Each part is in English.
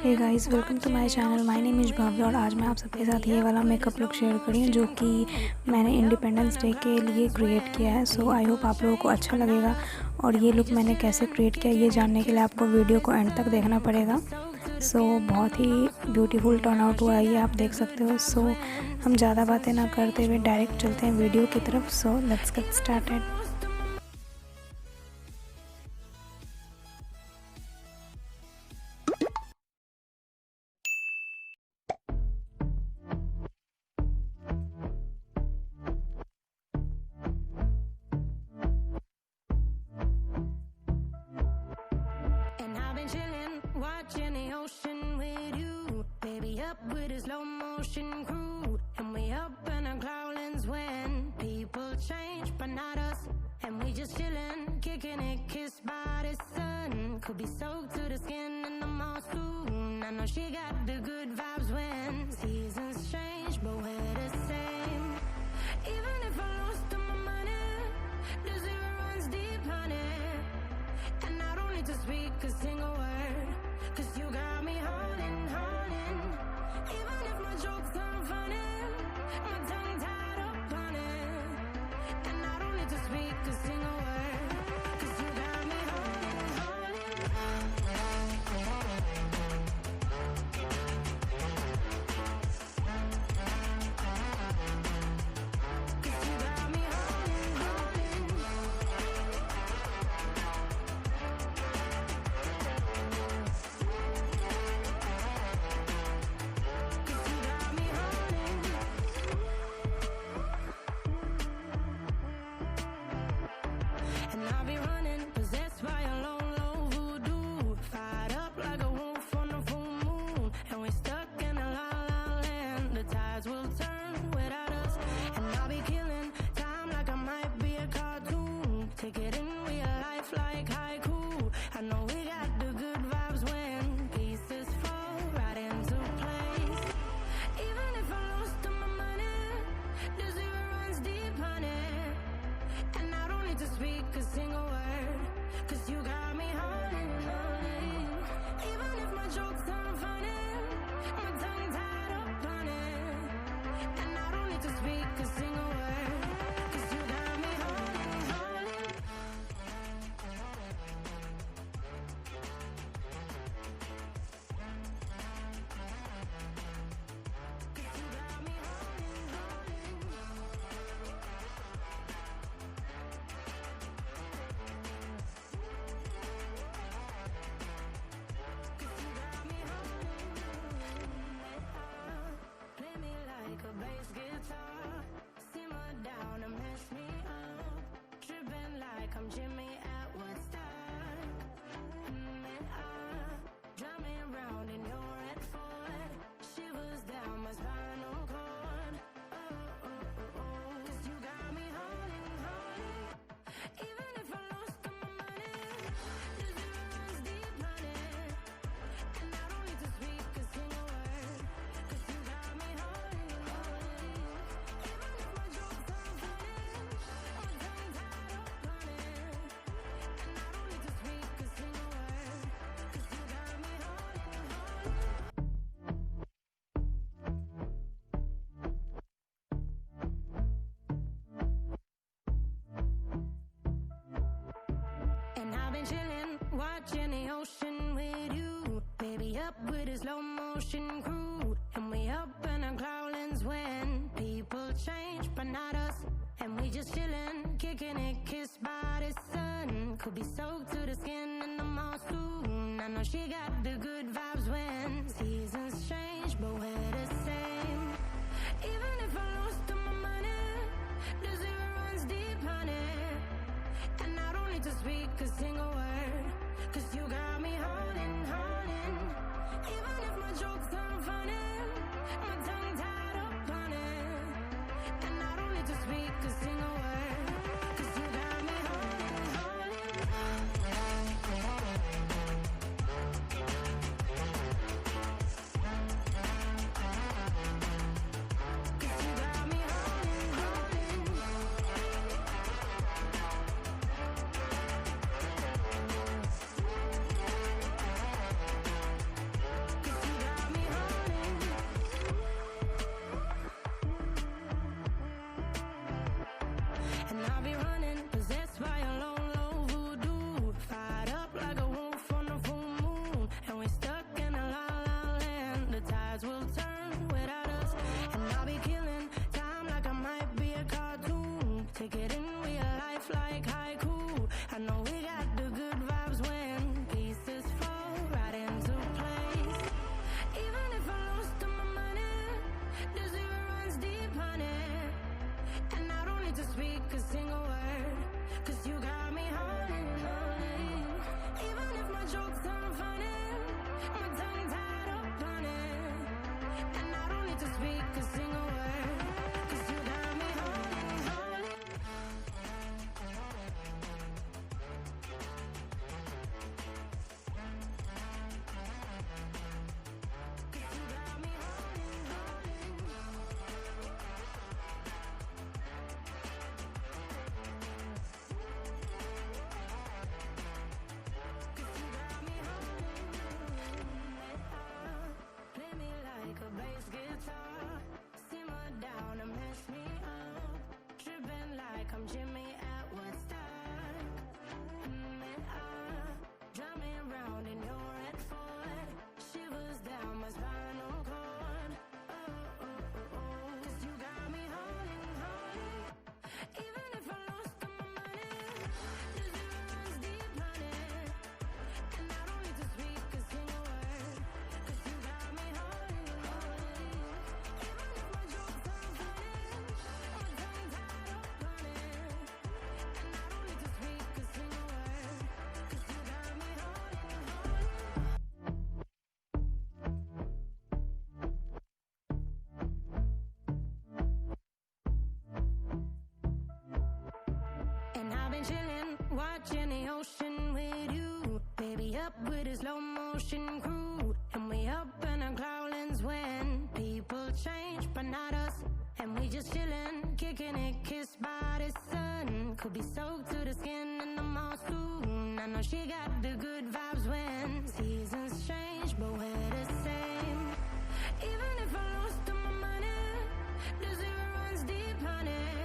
Hey guys, welcome to my channel. My name is Bhavya और आज मैं आप सबके साथ ये वाला मेकअप लुक शेयर करी हूँ जो कि मैंने इंडिपेंडेंस डे के लिए क्रिएट किया है। सो आई होप आप लोगों को अच्छा लगेगा। और ये लुक मैंने कैसे क्रिएट किया ये जानने के लिए आपको वीडियो को एंड तक देखना पड़ेगा। सो बहुत ही ब्यूटीफुल टर्न आउट हुआ है, ये आप देख सकते हो। सो हम ज़्यादा बातें ना करते हुए डायरेक्ट चलते हैं वीडियो की तरफ। So let's get started. Watching the ocean with you, baby, up with a slow motion crew, and we up in our clouds when people change, but not us. And we just chillin', kicking it, kissed by the sun. Could be soaked to the skin in the mall soon. I know she got the good vibes when seasons change, but we're the same. Even if I lost all my money, the zero runs deep, honey. And I don't need to speak a single word, 'cause you got me holding, holding. Even if my jokes aren't funny, my tongue tied up on it. And I don't need to speak a single word, 'cause you got me holding, holding. 'Cause you got me holding, holding. And I'll be running, possessed by a low, low voodoo. Fired up like a wolf on the full moon. And we're stuck in a la la land. The tides will turn without us. And I'll be killing time like I might be a cartoon. Take it in real life like haiku. I know we got the good vibes when pieces fall right into place. Even if I lost all my money, the zero runs deep, honey. And I don't need to speak a single word, 'cause you got me holding, holding. Even if my jokes aren't funny, my tongue tied up on it. And I don't need to speak a single word, 'cause you got me holding, holding. 'Cause you got me holding, holding. Play me like a bass guitar, simmer down and mess me up, tripping like I'm Jimmy at Woodstock. Drive me around in your red Ford, shivers down my spinal cord. Oh, oh, oh, oh. 'Cause you got me holding, holding. Even if I lost all my money, the zero runs deep, honey. And I don't need to speak a single word, 'cause you got me holding, holding. Even if my jokes aren't funny, my tongue tied up on it. And I don't need to speak a single word, 'cause you got me holding, holding. And I've been chillin', watching the ocean with you, baby, up with a slow motion crew. And we up in our clouds when people change, but not us. And we just chillin', kicking it, kissed by the sun. Could be soaked to the skin in the mall soon. I know she got the good vibes when seasons change, but we're the same. Even if I lost all my money, the zero runs deep, honey. And I don't need to speak a single word, 'cause you got me holding, holding. Even if my jokes aren't funny, my tongue tied up on it. And I don't need to speak a single word, 'cause you got me holding, holding. 'Cause you got me holding, holding. And I'll be running, possessed by a low, low voodoo. Fired up like a wolf on a full moon. And we're stuck in a la la land. The tides will turn without us. And I'll be killing time like I might be a cartoon. Take it in real life like haiku. I know we got the good vibes when pieces fall right into place. Even if I lost all my money, the zero runs deep, honey. And I don't need to speak a single word, 'cause you got me holding, holding. Even if my jokes aren't funny, my tongue tied up on it. And I don't need to speak a single word, 'cause you got me holding, holding. Play me like a bass guitar, simmer down and mess me up, tripping like I'm Jimmy at Woodstock. And drive me around in your red Ford, shivers down my spinal cord. Oh, oh, oh, oh, 'cause you got me holding, holding. Even if I lost all my money, the zero runs deep, honey. And I don't need to speak a single word, 'cause you got me holding, holding. Even if my jokes aren't funny, my tongue tied up on it. And I don't need to speak a single word, 'cause you got me holding, holding. And I've been chillin', watching the ocean with you. Baby, up with a slow motion crew. And we up in our cloudlands when people change, but not us. And we just chillin', kicking it, kissed by the sun. Could be soaked to the skin in the mall soon. I know she got the good vibes when seasons change, but we're the same. Even if I lost all my money, the zero runs deep, honey.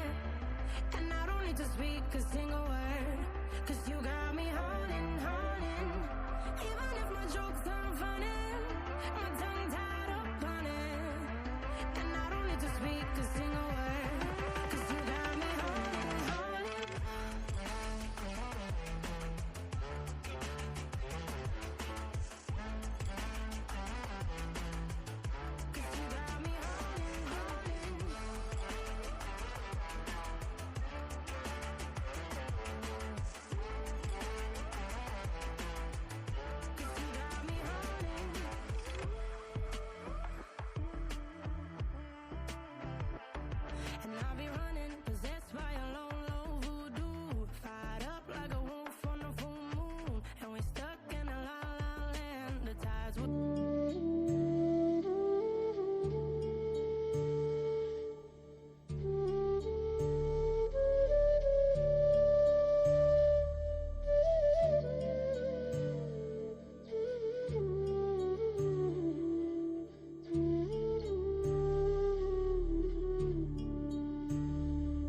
And I don't need to speak a single word, 'cause you got me holding, holding. Even if my jokes aren't funny, my tongue tied up on it. And I don't need to speak a single word, 'cause you got me holding, holding. And I'll be running, possessed by a